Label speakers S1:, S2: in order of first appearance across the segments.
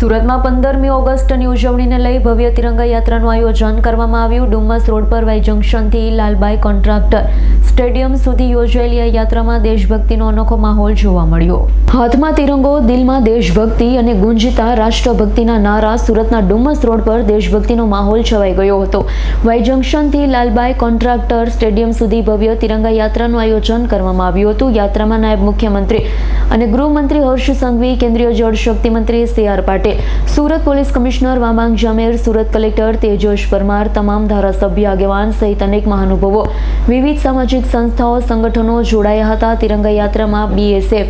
S1: સુરતમાં 15મી ઓગસ્ટની ઉજવણીને લઈ ભવ્ય તિરંગા યાત્રાનું આયોજન કરવામાં આવ્યું। ડુમ્મસ રોડ પર વાય જંકશનથી લાલબાઈ કોન્ટ્રાક્ટર સ્ટેડિયમ સુધી યોજાયેલી આ યાત્રામાં દેશભક્તિનો અનોખો માહોલ જોવા મળ્યો। હાથમાં તિરંગો, દિલમાં દેશભક્તિ અને ગુંજતા રાષ્ટ્રભક્તિના નારા સુરતના ડુમ્મસ રોડ પર દેશભક્તિનો માહોલ છવાઈ ગયો હતો। વાય જંકશનથી લાલબાઈ કોન્ટ્રાક્ટર સ્ટેડિયમ સુધી ભવ્ય તિરંગા યાત્રાનું આયોજન કરવામાં આવ્યું હતું। યાત્રામાં નાયબ મુખ્યમંત્રી અને ગૃહમંત્રી હર્ષ સંઘવી, કેન્દ્રીય જળશક્તિ મંત્રી CR Patil, Surat police commissioner વામાંગ જામેર, સુરત કલેક્ટર તેજસ પરમાર, તમામ ધારાસભ્ય આગેવાન સહિત અનેક મહાનુભાવો, વિવિધ સામાજિક સંસ્થાઓ, સંગઠનો જોડાયા હતા। તિરંગા યાત્રામાં BSF,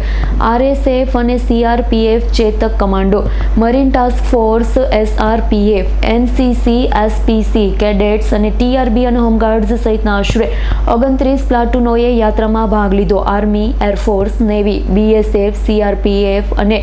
S1: RSF અને CRPF, Chetak commando, marine task force, SRPF, NCC, SPC, cadets અને TRB અને હોમગાર્ડ્સ સહિતના આશરે 29 પ્લાટૂનોએ યાત્રામાં ભાગ લીધો। Army, air force, navy, BSF, CRPF અને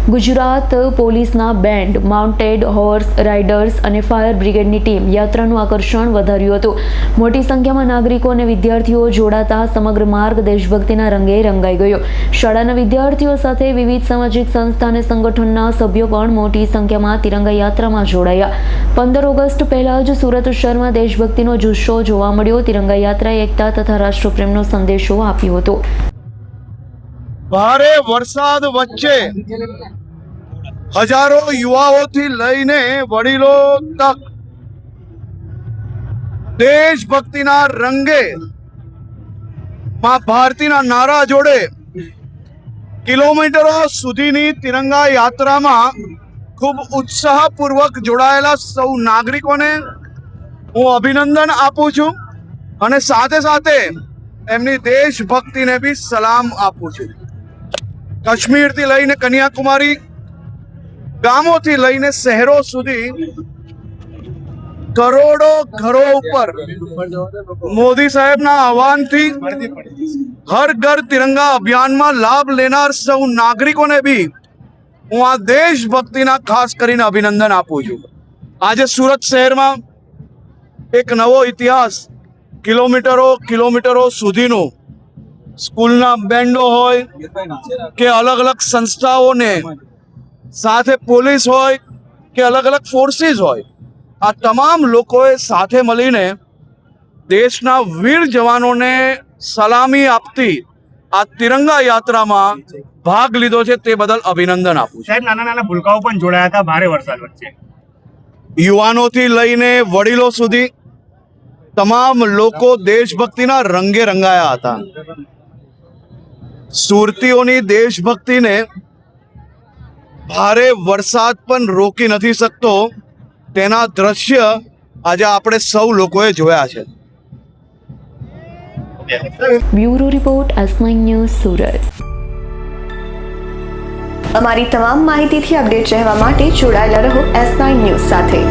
S1: ગુજરાત પોલીસના બેન્ડ, માઉન્ટેડ હોર્સ રાઇડર્સ અને ફાયર બ્રિગેડની ટીમ યાત્રાનું આકર્ષણ વધાર્યું હતું। મોટી સંખ્યામાં નાગરિકો અને વિદ્યાર્થીઓ જોડાતા સમગ્ર માર્ગ દેશભક્તિના રંગે રંગાઈ ગયો। શાળાના વિદ્યાર્થીઓ સાથે વિવિધ સામાજિક સંસ્થા અને સંગઠનના સભ્યો પણ મોટી સંખ્યામાં તિરંગા યાત્રામાં જોડાયા। 15 ઓગસ્ટ પહેલા જ સુરત શહેરમાં દેશભક્તિનો જુસ્સો જોવા મળ્યો। તિરંગા યાત્રાએ એકતા તથા રાષ્ટ્રપ્રેમનો સંદેશો આપ્યો હતો।
S2: ભારે વરસાદ વચ્ચે હજારો યુવાઓથી લઈને વડીલો તક દેશભક્તિના રંગે માં ભારતીના નારા જોડે કિલોમીટરો સુધીની તિરંગા યાત્રામાં ખૂબ ઉત્સાહપૂર્વક જોડાયેલા સૌ નાગરિકોને હું અભિનંદન આપું છું અને સાથે સાથે એમની દેશભક્તિને બી સલામ આપું છું। કાશ્મીરથી લઈને કન્યાકુમારી, ગામોથી લઈને શહેરો સુધી કરોડો ઘરો ઉપર મોદી સાહેબના આહવાનથી હર ઘર તિરંગા અભિયાનમાં લાભ લેનાર સૌ નાગરિકોને બી હું આ દેશભક્તિના ખાસ કરીને અભિનંદન આપું છું। આજે સુરત શહેરમાં એક નવો ઇતિહાસ, કિલોમીટરો સુધીનો સ્કૂલના બેન્ડો હોય કે અલગ અલગ સંસ્થાઓને સાથે પોલીસ હોય કે અલગ અલગ ફોર્સિસ હોય, આ તમામ લોકોએ સાથે મળીને દેશના વીર જવાનોને સલામી આપતી આ તિરંગા યાત્રામાં ભાગ લીધો છે, તે બદલ અભિનંદન આપું છું।
S3: સાહેબ, નાના નાના ભૂલકાઓ પણ જોડાયા હતા ભારે વરસાદ વચ્ચે।
S2: યુવાનોથી લઈને વડીલો સુધી તમામ લોકો દેશભક્તિના રંગે રંગાયા હતા। સુરતીઓની દેશભક્તિને ભારે વરસાદ પણ રોકી નથી શકતો, તેના દ્રશ્ય આજે આપણે સૌ લોકોએ જોયા છે।
S1: Bureau report, S9 news, Surat.
S4: અમારી તમામ માહિતીથી અપડેટ રહેવા માટે જોડાયેલા રહો S9 ન્યૂઝ સાથે।